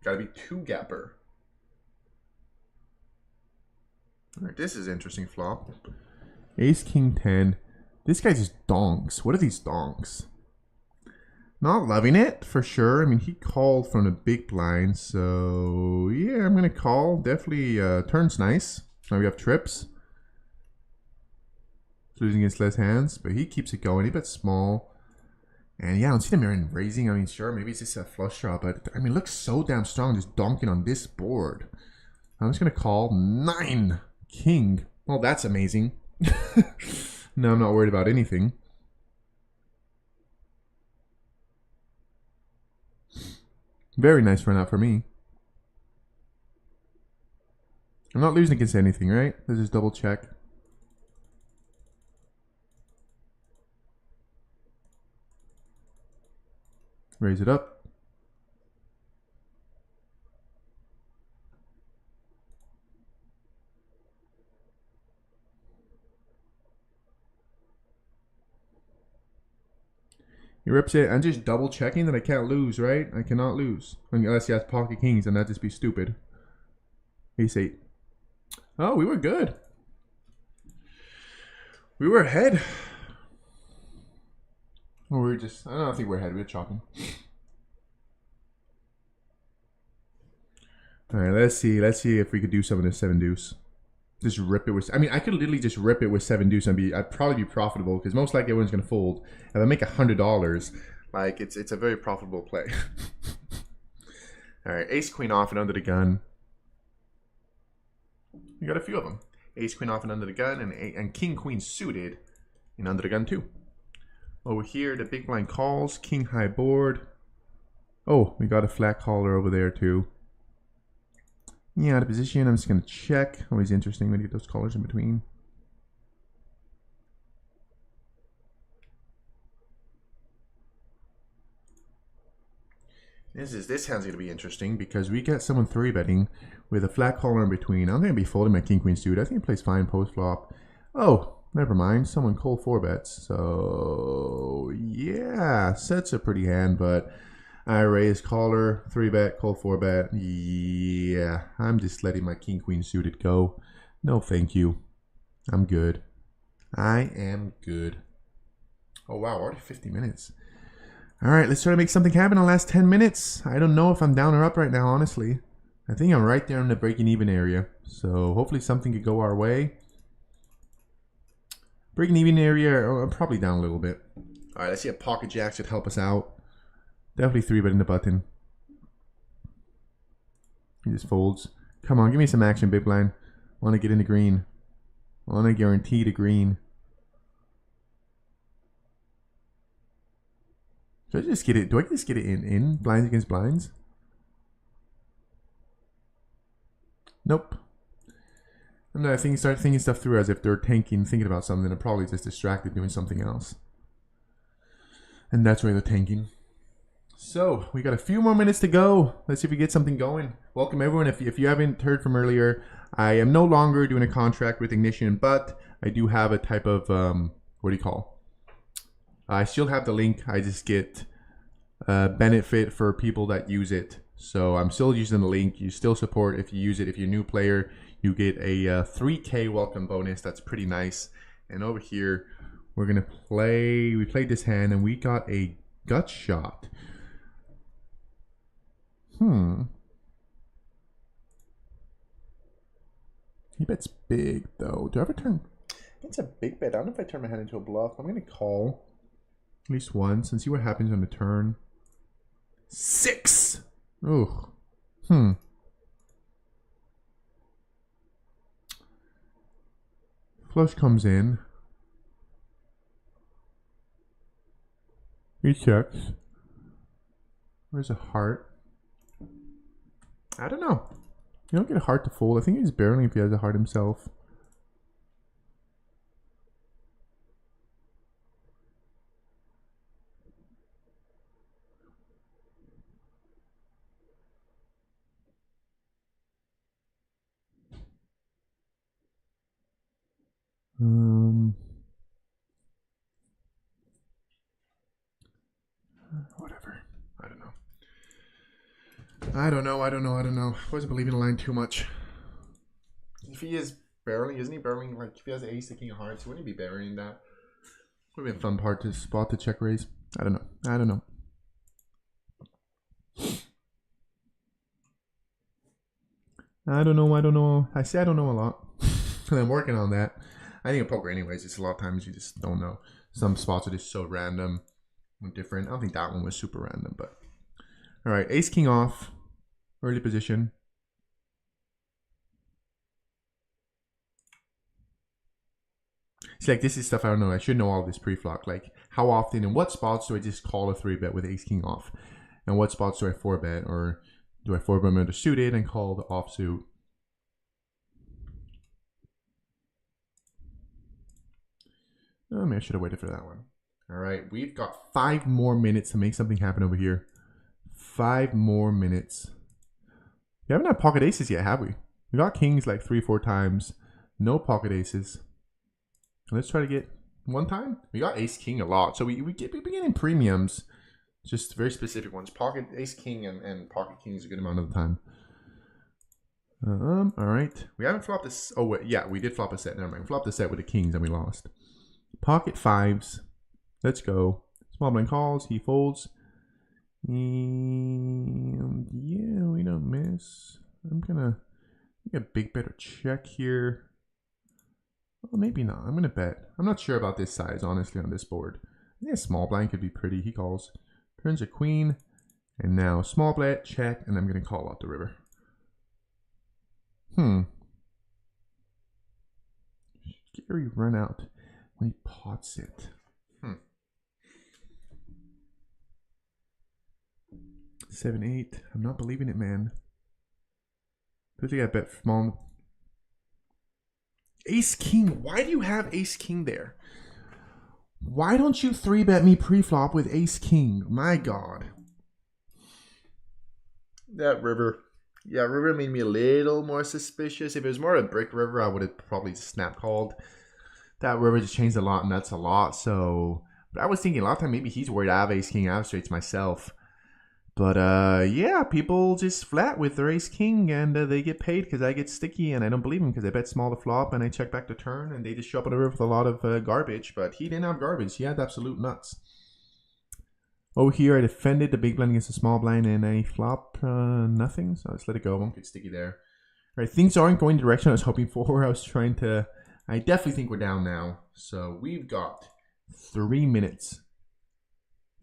Gotta be two gapper. All right, this is interesting flop. Ace, king, 10. This guy just donks. What are these donks? Not loving it, for sure. I mean, he called from the big blind, so yeah, I'm going to call. Definitely turns nice. Now we have trips. Losing against less hands, but he keeps it going. He bets small. And yeah, I don't see the mirror raising. I mean, sure, maybe it's just a flush draw, but I mean, it looks so damn strong just donking on this board. I'm just going to call 9 king. Well, that's amazing. No, I'm not worried about anything. Very nice run out for me. I'm not losing against anything, right? Let's just double check. Raise it up. He rips it. I'm just double checking that I can't lose, right? I cannot lose. Unless he has pocket kings, and that'd just be stupid. Ace 8. Oh, we were good. We were ahead. Or we were just, I don't think we're ahead. We were chopping. Alright, let's see. Let's see if we could do some of this 7 deuce. Just rip it with, I mean, I could literally just rip it with 7 deuce and I'd probably be profitable because most likely everyone's going to fold. If I make $100, like, it's a very profitable play. Alright, ace queen off and under the gun. We got a few of them. Ace queen off and under the gun, and king queen suited and under the gun too. Over here, the big blind calls, king high board. Oh, we got a flat caller over there too. Yeah, out of position. I'm just gonna check. Always interesting when you get those callers in between. This hand's gonna be interesting because we get someone 3-betting with a flat caller in between. I'm gonna be folding my king queen suit. I think it plays fine post flop. Oh, never mind. Someone called 4 bets. So yeah, sets a pretty hand, but I raise caller 3-bet, call 4-bet. Yeah, I'm just letting my king queen suited go. No, thank you. I'm good. I am good. Oh wow, already 50 minutes. All right, let's try to make something happen in the last 10 minutes. I don't know if I'm down or up right now, honestly. I think I'm right there in the breaking even area. So hopefully something could go our way. Breaking even area, I'm probably down a little bit. All right, let's see if pocket jack should help us out. Definitely 3-betting the button. He just folds. Come on, give me some action, big blind. I want to get in the green. I want to guarantee the green. Should I just get it? Do I just get it in blinds against blinds? Nope. And then I think start thinking stuff through as if they're tanking, thinking about something, and probably just distracted doing something else. And that's why they're tanking. So we got a few more minutes to go. Let's see if we get something going. Welcome everyone. If you haven't heard from earlier, I am no longer doing a contract with Ignition, but I do have a type of what do you call? I still have the link. I just get benefit for people that use it. So I'm still using the link. You still support if you use it. If you're a new player, you get a 3K welcome bonus. That's pretty nice. And over here, we're gonna play. We played this hand and we got a gut shot. He bets big though. Do I ever turn? It's a big bet. I don't know if I turn my hand into a bluff. I'm gonna call at least once and see what happens on the turn. 6. Ooh. Flush comes in. He checks. Where's a heart? I don't know. You don't get a heart to fold. I think he's barreling if he has a heart himself. I don't know. I wasn't believing the line too much. If he is barreling, isn't he barreling? Like, if he has ace, the king of hearts, wouldn't he be barreling that? Would have been a fun part to spot the check raise. I don't know. I don't know. I say I don't know a lot. And I'm working on that. I think in poker anyways, it's a lot of times you just don't know. Some spots are just so random and different. I don't think that one was super random, but. Alright, ace king off. Early position. See, like, this is stuff I don't know. I should know all this pre-flop. Like, how often and what spots do I just call a 3-bet with ace king off? And what spots do I 4-bet? Or do I 4-bet under suited and call the offsuit? Oh, maybe I should have waited for that one. Alright, we've got 5 more minutes to make something happen over here. 5 more minutes. We haven't had pocket aces yet, have we? We got kings like 3-4 times. No pocket aces. Let's try to get one time. We got ace king a lot, so we've been getting premiums, just very specific ones. Pocket ace king and pocket king is a good amount of the time. All right, we haven't flopped this. Oh wait, yeah, we did flop a set. Never mind. We flopped the set with the kings and we lost. Pocket fives. Let's go. Small blind calls. He folds. And yeah, we don't miss. I'm gonna make a big bet or check here. Well, maybe not. I'm going to bet. I'm not sure about this size, honestly, on this board. I think a small blind could be pretty. He calls. Turns a queen. And now small bet, check, and I'm going to call out the river. Scary run out when he pots it. 7-8. I'm not believing it, man. Especially I bet small. Ace king. Why do you have ace king there? Why don't you 3-bet me pre-flop with ace king? My God. That river. Yeah, river made me a little more suspicious. If it was more of a brick river, I would have probably snap called. That river just changed a lot, and that's a lot. So, but I was thinking a lot of time maybe he's worried I have ace king, I have straights myself. But yeah, people just flat with their ace king, and they get paid because I get sticky, and I don't believe them because I bet small to flop, and I check back to turn, and they just show up on the river with a lot of garbage. But he didn't have garbage; he had absolute nuts. Oh, here I defended the big blind against the small blind, and I flop nothing, so let's let it go. Won't get sticky there. All right, things aren't going the direction I was hoping for. I was trying to. I definitely think we're down now. So we've got 3 minutes.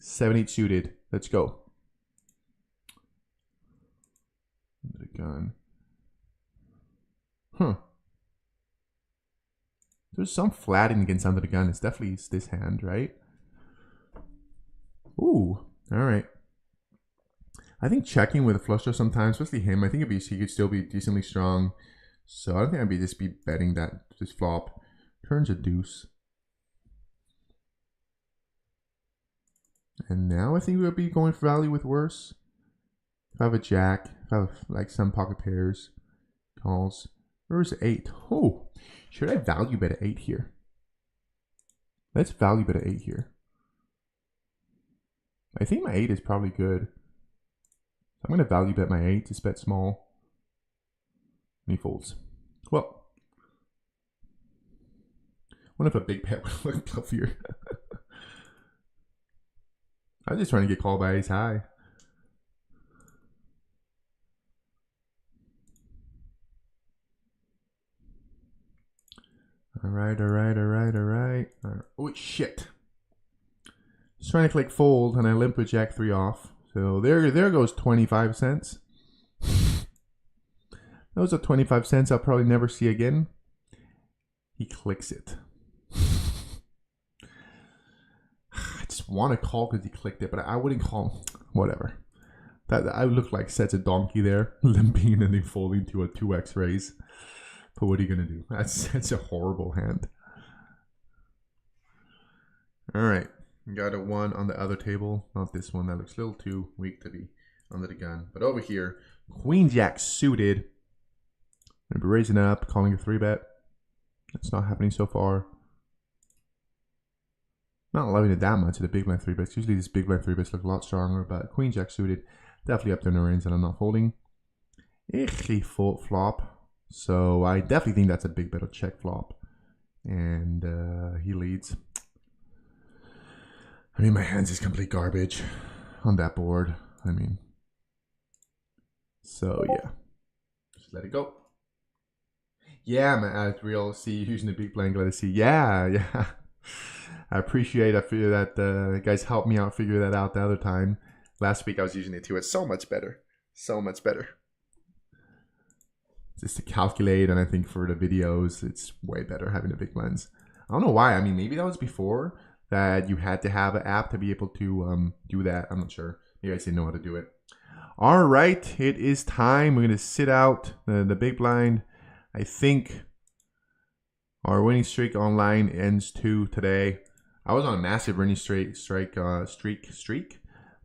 7-8 suited. Let's go. The gun. There's some flatting against under the gun. It's definitely this hand, right? Ooh, all right. I think checking with a flush draw sometimes, especially him, I think he could still be decently strong. So I don't think I'd just be betting that this flop turns a deuce. And now I think we'll be going for value with worse. If I have a jack, if I have like some pocket pairs, calls. Where's 8? Oh, should I value bet at 8 here? Let's value bet at 8 here. I think my 8 is probably good. I'm going to value bet my 8. Just bet small. And he folds. Well, what if a big bet would look fluffier? I was just trying to get called by ace high. All right. Oh, shit. Just trying to click fold, and I limp with jack 3 off. So there goes 25 cents. Those are 25 cents I'll probably never see again. He clicks it. I just want to call because he clicked it, but I wouldn't call. Whatever. That I look like sets a donkey there, limping and then folding to a 2x raise. But what are you gonna do? That's a horrible hand. All right, got a 1 on the other table. Not this one. That looks a little too weak to be under the gun. But over here, queen jack suited. Gonna be raising up, calling a 3-bet. That's not happening so far. Not loving it that much at the big blind 3-bets. Usually these big blind 3-bets look a lot stronger, but queen jack suited. Definitely up there in the range that I'm not folding. He fold flop. So I definitely think that's a big bet of check flop. And he leads. I mean, my hands is complete garbage on that board. I mean, so yeah. Just let it go. Yeah, man, real see using the big blind, glad to see. Yeah. I appreciate. I feel that guys helped me out figure that out the other time. Last week I was using it too. It's so much better. So much better. Just to calculate, and I think for the videos, it's way better having the big blinds. I don't know why. I mean, maybe that was before that you had to have an app to be able to do that. I'm not sure. You guys didn't know how to do it. All right, it is time. We're going to sit out the big blind. I think our winning streak online ends too today. I was on a massive winning streak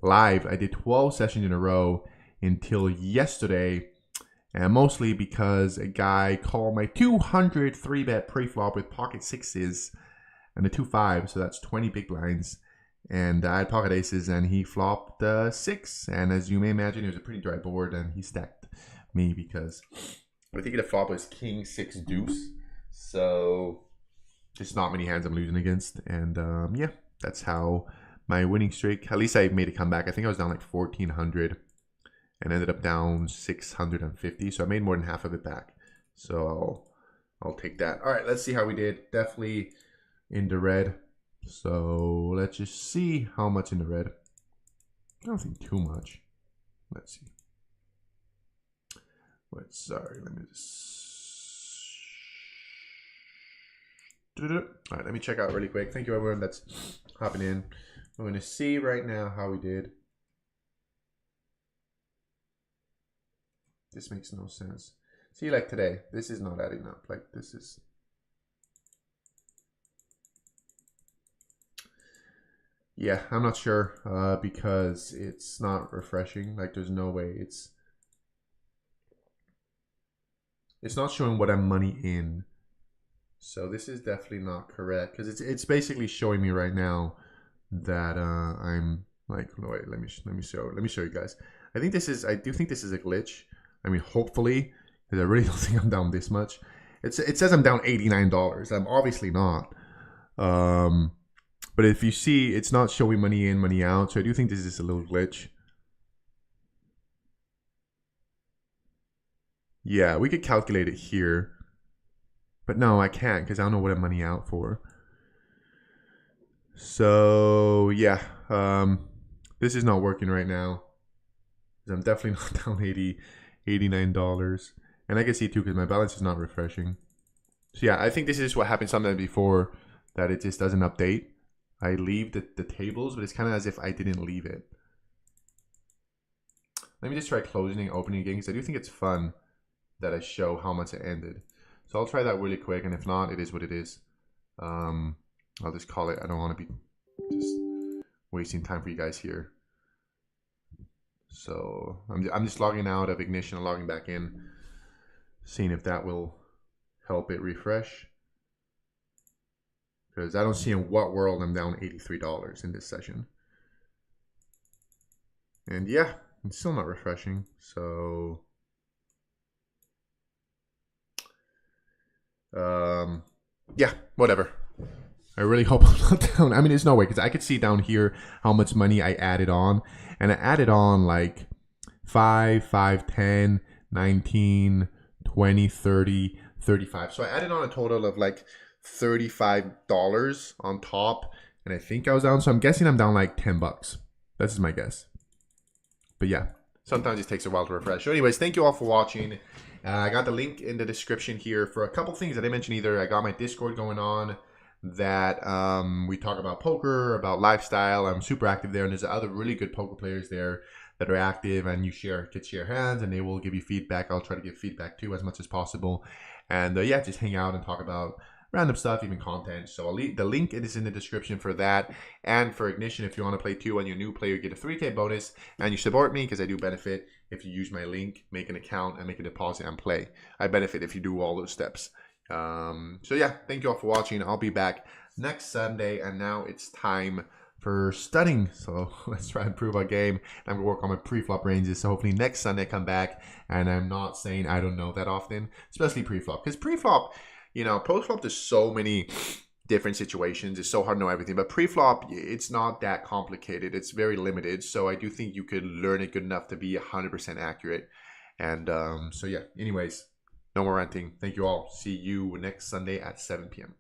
live. I did 12 sessions in a row until yesterday, and mostly because a guy called my 200 3-bet pre-flop with pocket sixes and the 2-5, so that's 20 big blinds. And I had pocket aces, and he flopped 6. And as you may imagine, it was a pretty dry board, and he stacked me because I think the flop was king 6 deuce. So just not many hands I'm losing against. And yeah, that's how my winning streak. At least I made a comeback. I think I was down like 1,400 and ended up down 650. So I made more than half of it back. So I'll take that. All right, let's see how we did. Definitely in the red. So let's just see how much in the red. I don't think too much. Let's see. Sorry, let me just. All right, let me check out really quick. Thank you, everyone that's hopping in. I'm going to see right now how we did. This makes no sense. See, like today, this is not adding up. Like this is. Yeah, I'm not sure because it's not refreshing. Like there's no way it's not showing what I'm money in. So this is definitely not correct because it's basically showing me right now that I'm like, wait, let me show you guys. I do think this is a glitch. I mean, hopefully, because I really don't think I'm down this much. It says I'm down $89. I'm obviously not. But if you see, it's not showing money in, money out. So I do think this is a little glitch. Yeah, we could calculate it here. But no, I can't because I don't know what I'm money out for. So yeah, this is not working right now. I'm definitely not down $89. And I can see too because my balance is not refreshing. So yeah, I think this is what happened sometimes before, that it just doesn't update. I leave the tables, but it's kind of as if I didn't leave it. Let me just try closing and opening again because I do think it's fun that I show how much it ended. So I'll try that really quick, and if not, it is what it is. I'll just call it. I don't want to be just wasting time for you guys here. So I'm just logging out of Ignition and logging back in, seeing if that will help it refresh. Because I don't see in what world I'm down $83 in this session. And yeah, it's still not refreshing. So yeah, whatever. I really hope I'm not down. I mean, there's no way, because I could see down here how much money I added on. And I added on like 5, 5, 10, 19, 20, 30, 35. So I added on a total of like $35 on top. And I think I was down. So I'm guessing I'm down like $10. This is my guess. But yeah, sometimes it takes a while to refresh. So anyways, thank you all for watching. I got the link in the description here for a couple things that I mentioned. Either I got my Discord going on, that we talk about poker, about lifestyle. I'm super active there, and there's other really good poker players there that are active, and you could share hands, and they will give you feedback. I'll try to give feedback too as much as possible, and yeah, just hang out and talk about random stuff, even content. So I'll leave the link. It is in the description for that, and for Ignition, if you want to play too, and you're a new player, you get a 3K bonus, and you support me because I do benefit if you use my link, make an account, and make a deposit and play. I benefit if you do all those steps. So yeah, thank you all for watching. I'll be back next Sunday, and now it's time for for studying. So let's try and improve our game. I'm gonna work on my pre-flop ranges. So hopefully next Sunday I come back. And I'm not saying I don't know that often, especially pre-flop, because pre-flop, you know, post-flop there's so many different situations. It's so hard to know everything. But pre-flop, it's not that complicated. It's very limited. So I do think you could learn it good enough to be 100% accurate. And so yeah. Anyways, no more ranting. Thank you all. See you next Sunday at 7 p.m.